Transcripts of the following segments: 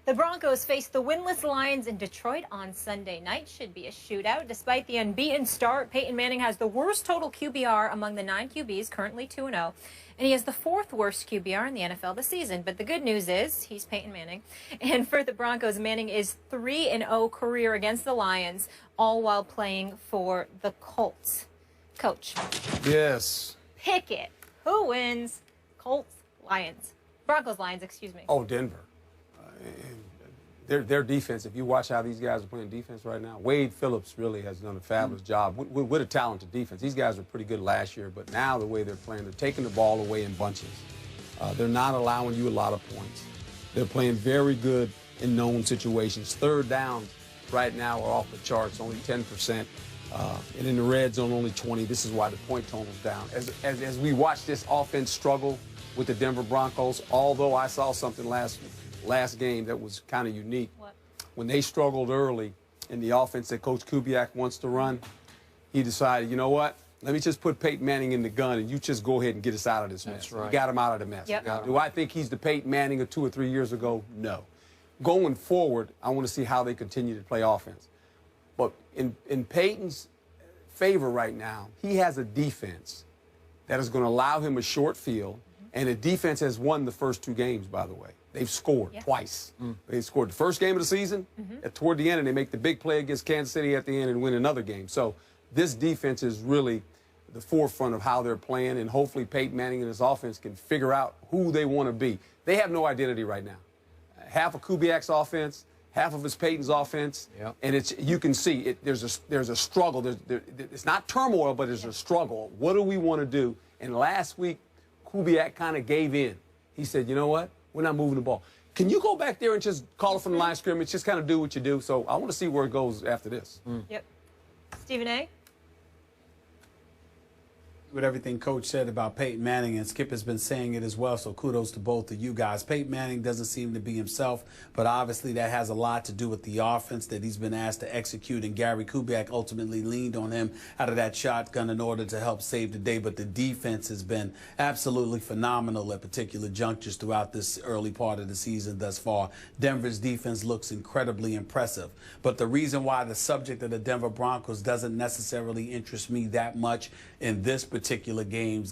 The Broncos face the winless Lions in Detroit on Sunday night. Should be a shootout. Despite the unbeaten start, Peyton Manning has the worst total QBR among the 9 QBs, currently 2-0. And he has the 4th worst QBR in the NFL this season. But the good news is he's Peyton Manning. And for the Broncos, Manning is 3-0 career against the Lions, all while playing for the Colts. Coach. Yes. Pick it. Who wins? Colts, Lions. Broncos, Lions, excuse me. Oh, Denver. Their defense, if you watch how these guys are playing defense right now, Wade Phillips really has done a fabulous job with a talented defense. These guys were pretty good last year, but now the way they're playing, they're taking the ball away in bunches. They're not allowing you a lot of points. They're playing very good in known situations. Third downs right now are off the charts, only 10%. And in the red zone, only 20. This is why the point total's down. As we watch this offense struggle with the Denver Broncos, although I saw something last game that was kind of unique. What? When they struggled early in the offense that Coach Kubiak wants to run, he decided, you know what? Let me just put Peyton Manning in the gun, and you just go ahead and get us out of this mess. That's right. You got him out of the mess. Yep. Do I think he's the Peyton Manning of 2 or 3 years ago? No. Going forward, I want to see how they continue to play offense. But in Peyton's favor right now, he has a defense that is going to allow him a short field, and the defense has won the first 2 games, by the way. They've scored twice. They scored the first game of the season toward the end, and they make the big play against Kansas City at the end and win another game. So this defense is really the forefront of how they're playing, and hopefully Peyton Manning and his offense can figure out who they want to be. They have no identity right now. Half of Kubiak's offense, half of his Peyton's offense, and you can see there's a struggle. It's not turmoil, but there's a struggle. What do we want to do? And last week, Kubiak kind of gave in. He said, you know what? We're not moving the ball. Can you go back there and just call it from the line of scrimmage, just kind of do what you do? So I want to see where it goes after this. Yep. Stephen A.? With everything Coach said about Peyton Manning, and Skip has been saying it as well, so kudos to both of you guys. Peyton Manning doesn't seem to be himself, but obviously that has a lot to do with the offense that he's been asked to execute, and Gary Kubiak ultimately leaned on him out of that shotgun in order to help save the day. But the defense has been absolutely phenomenal at particular junctures throughout this early part of the season thus far. Denver's defense looks incredibly impressive, but the reason why the subject of the Denver Broncos doesn't necessarily interest me that much in this particular game,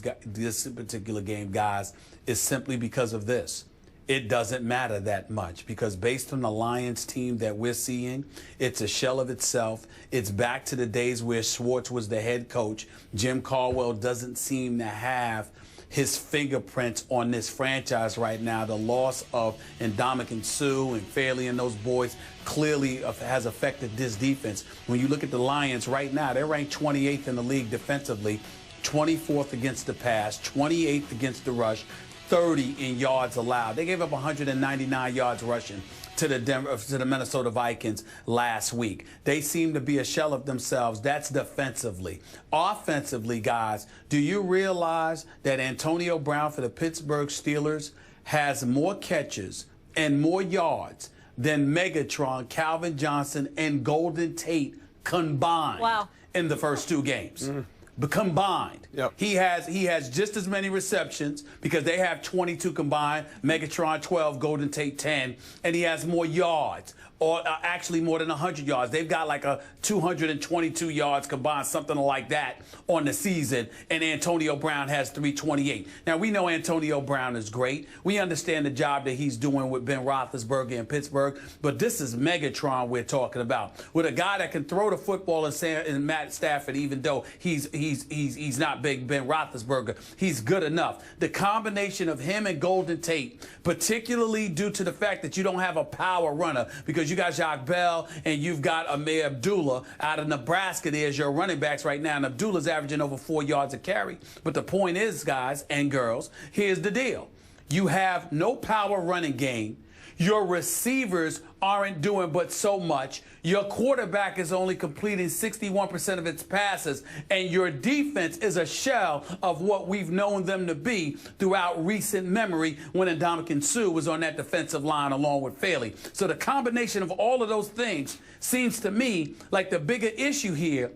guys, is simply because of this. It doesn't matter that much because based on the Lions team that we're seeing, it's a shell of itself. It's back to the days where Schwartz was the head coach. Jim Caldwell doesn't seem to have his fingerprints on this franchise right now. The loss of Ndamukong Suh and Fairley and those boys clearly has affected this defense. When you look at the Lions right now, they're ranked 28th in the league defensively, 24th against the pass, 28th against the rush, 30 in yards allowed. They gave up 199 yards rushing to the Minnesota Vikings last week. They seem to be a shell of themselves. That's defensively. Offensively, guys, do you realize that Antonio Brown for the Pittsburgh Steelers has more catches and more yards than Megatron, Calvin Johnson, and Golden Tate combined in the first 2 games? Combined. He has just as many receptions because they have 22 combined, Megatron 12, Golden Tate 10, and he has more yards, or actually more than 100 yards. They've got like a 222 yards combined, something like that on the season, and Antonio Brown has 328. Now, we know Antonio Brown is great. We understand the job that he's doing with Ben Roethlisberger in Pittsburgh, but this is Megatron we're talking about, with a guy that can throw the football in Matt Stafford, even though he's not big Ben Roethlisberger. He's good enough. The combination of him and Golden Tate, particularly due to the fact that you don't have a power runner because you got Jacques Bell and you've got Amir Abdullah out of Nebraska there as your running backs right now, and Abdullah's averaging over 4 yards a carry. But the point is, guys and girls, here's the deal. You have no power running game. Your receivers aren't doing but so much. Your quarterback is only completing 61% of its passes, and your defense is a shell of what we've known them to be throughout recent memory when Ndamukong Suh was on that defensive line along with Fairley. So the combination of all of those things seems to me like the bigger issue here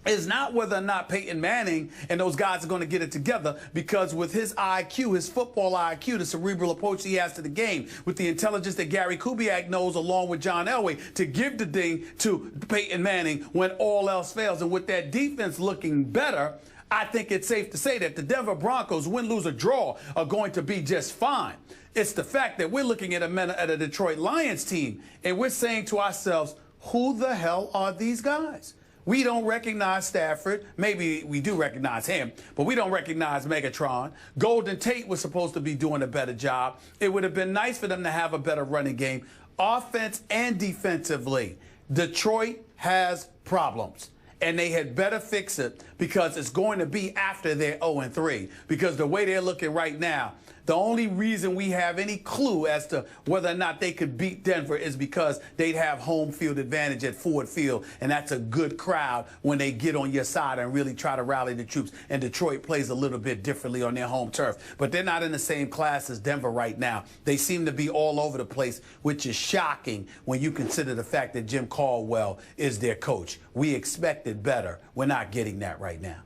is not whether or not Peyton Manning and those guys are going to get it together, because with his IQ, his football IQ, the cerebral approach he has to the game, with the intelligence that Gary Kubiak knows along with John Elway to give the ding to Peyton Manning when all else fails, and with that defense looking better, I think it's safe to say that the Denver Broncos, win, lose, or draw, are going to be just fine. It's the fact that we're looking at a Detroit Lions team, and we're saying to ourselves, who the hell are these guys? We don't recognize Stafford. Maybe we do recognize him, but we don't recognize Megatron. Golden Tate was supposed to be doing a better job. It would have been nice for them to have a better running game, offense and defensively. Detroit has problems, and they had better fix it, because it's going to be after they're 0-3. Because the way they're looking right now, the only reason we have any clue as to whether or not they could beat Denver is because they'd have home field advantage at Ford Field, and that's a good crowd when they get on your side and really try to rally the troops. And Detroit plays a little bit differently on their home turf. But they're not in the same class as Denver right now. They seem to be all over the place, which is shocking when you consider the fact that Jim Caldwell is their coach. We expected better. We're not getting that right now.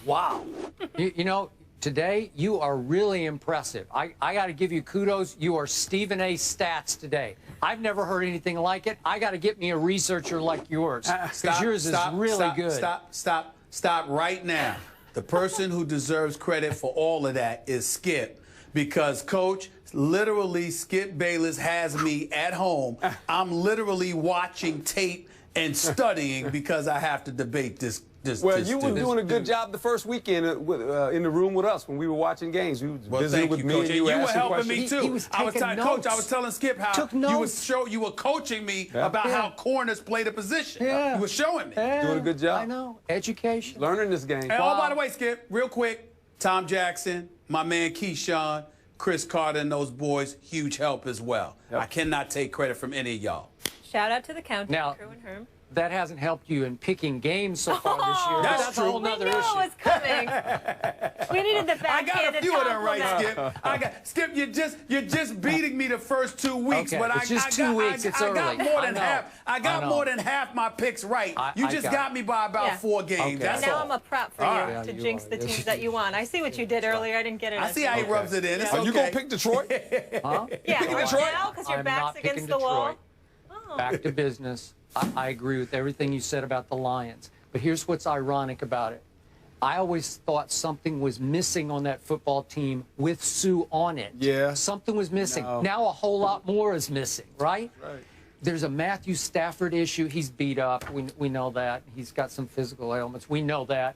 Wow. you know, today, you are really impressive. I got to give you kudos. You are Stephen A. Stats today. I've never heard anything like it. I got to get me a researcher like yours, because yours is really good. Stop right now. The person who deserves credit for all of that is Skip, because, Coach, literally, Skip Bayless has me at home. I'm literally watching tape and studying because I have to debate this. You were doing a good job the first weekend in the room with us when we were watching games. You were visiting with me, and you were helping me too. He was taking notes. Coach, I was telling Skip how you were coaching me about how corners play the position. You were showing me. Doing a good job. I know. Education. Learning this game. And oh, by the way, Skip, real quick, Tom Jackson, my man Keyshawn, Chris Carter, and those boys, huge help as well. I cannot take credit from any of y'all. Shout out to the county crew and Herm. That hasn't helped you in picking games so far this year. That's true. A whole nother issue. We knew it was coming. We needed the backhanded I got a few of them compliment. right, Skip. Skip, you're just beating me the first 2 weeks, but it's just 2 weeks. It's early. I got more than half. I got more than half my picks right. You just got me by about 4 games. That's now all. I'm a prop for you to jinx the teams that you want. I see what you did earlier. I didn't get it. I see how he rubs it in. It's okay. Are you gonna pick Detroit? Huh? Yeah, Detroit? now because your I'm back's not against picking the wall. Detroit. Back to business. I agree with everything you said about the Lions. But here's what's ironic about it. I always thought something was missing on that football team with Sue on it. Yeah. Something was missing. No. Now a whole lot more is missing, right? Right. There's a Matthew Stafford issue. He's beat up. We know that. He's got some physical ailments. We know that.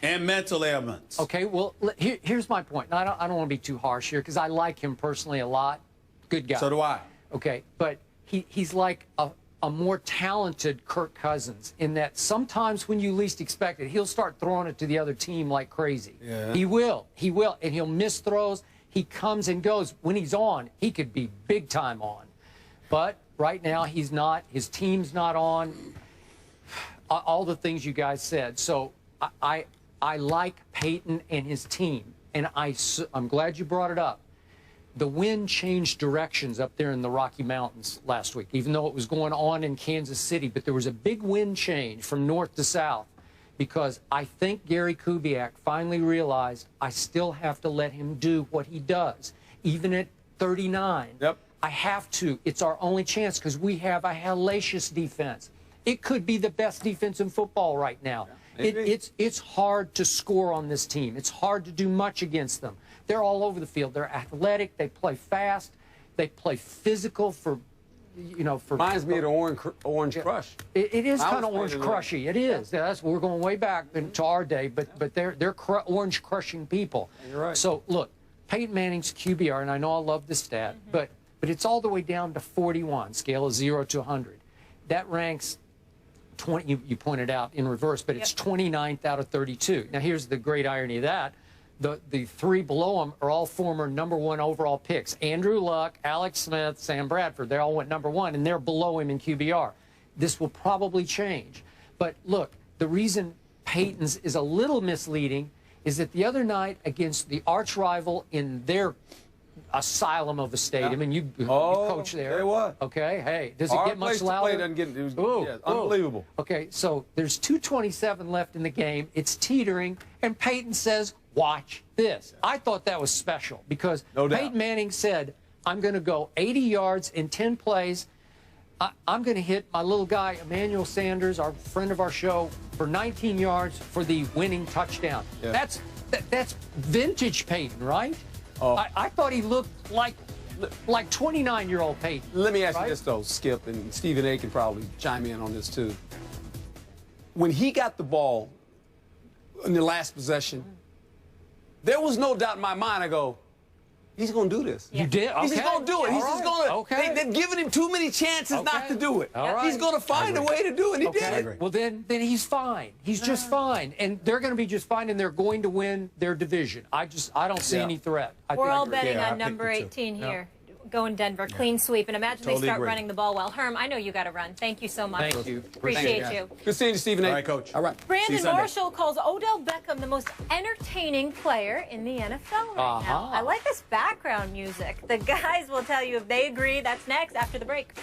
And mental ailments. Okay, well, here's my point. Now, I don't want to be too harsh here, because I like him personally a lot. Good guy. So do I. Okay, but he's like a more talented Kirk Cousins, in that sometimes when you least expect it, he'll start throwing it to the other team like crazy. Yeah. He will, and he'll miss throws. He comes and goes. When he's on, he could be big time on. But right now, he's not. His team's not on. All the things you guys said. So I like Peyton and his team, and I'm glad you brought it up. The wind changed directions up there in the Rocky Mountains last week, even though it was going on in Kansas City. But there was a big wind change from north to south, because I think Gary Kubiak finally realized I still have to let him do what he does, even at 39. Yep. I have to. It's our only chance, because we have a hellacious defense. It could be the best defense in football right now. It's hard to score on this team. It's hard to do much against them. They're all over the field. They're athletic. They play fast. They play physical Reminds me of the Orange Crush. It is kind of Orange Crushy. It is. That's, we're going way back into our day, but they're orange crushing people. You're right. So look, Peyton Manning's QBR, and I know I love this stat, but it's all the way down to 41, scale of 0 to 100. That ranks 20. You pointed out in reverse, but it's 29th out of 32. Now here's the great irony of that. The 3 below him are all former #1 overall picks. Andrew Luck, Alex Smith, Sam Bradford. They all went #1, and they're below him in QBR. This will probably change. But look, the reason Peyton's is a little misleading is that the other night against the arch rival in their asylum of a stadium, and you coach there. There was. Okay, hey, does it Our get much place to louder? play doesn't get, it was, unbelievable. Okay, so there's 2:27 left in the game. It's teetering, and Peyton says, "Watch this." I thought that was special because No doubt. Peyton Manning said, "I'm going to go 80 yards in 10 plays. I'm going to hit my little guy, Emmanuel Sanders, our friend of our show, for 19 yards for the winning touchdown." Yeah. That's vintage Peyton, right? Oh. I thought he looked like 29-year-old Peyton. Let me ask right? you this, though, Skip, and Stephen A. can probably chime in on this, too. When he got the ball in the last possession, there was no doubt in my mind. I go, he's going to do this. You did? Okay. He's just going to do it. He's just going to. Okay. They've given him too many chances not to do it. All right. He's going to find a way to do it. He did it. Well, then he's fine. He's just fine, and they're going to be just fine, and they're going to win their division. I don't see any threat. We're all betting Yeah, I on picked number it too. 18 here. Going Denver, clean sweep, and imagine they Totally start agree. running the ball well. Herm, I know you got to run. Thank you so much. Thank you. Appreciate you. Good seeing you, Stephen A. All right, Coach. All right. See you Brandon Sunday. Marshall calls Odell Beckham the most entertaining player in the NFL right now. I like this background music. The guys will tell you if they agree. That's next after the break.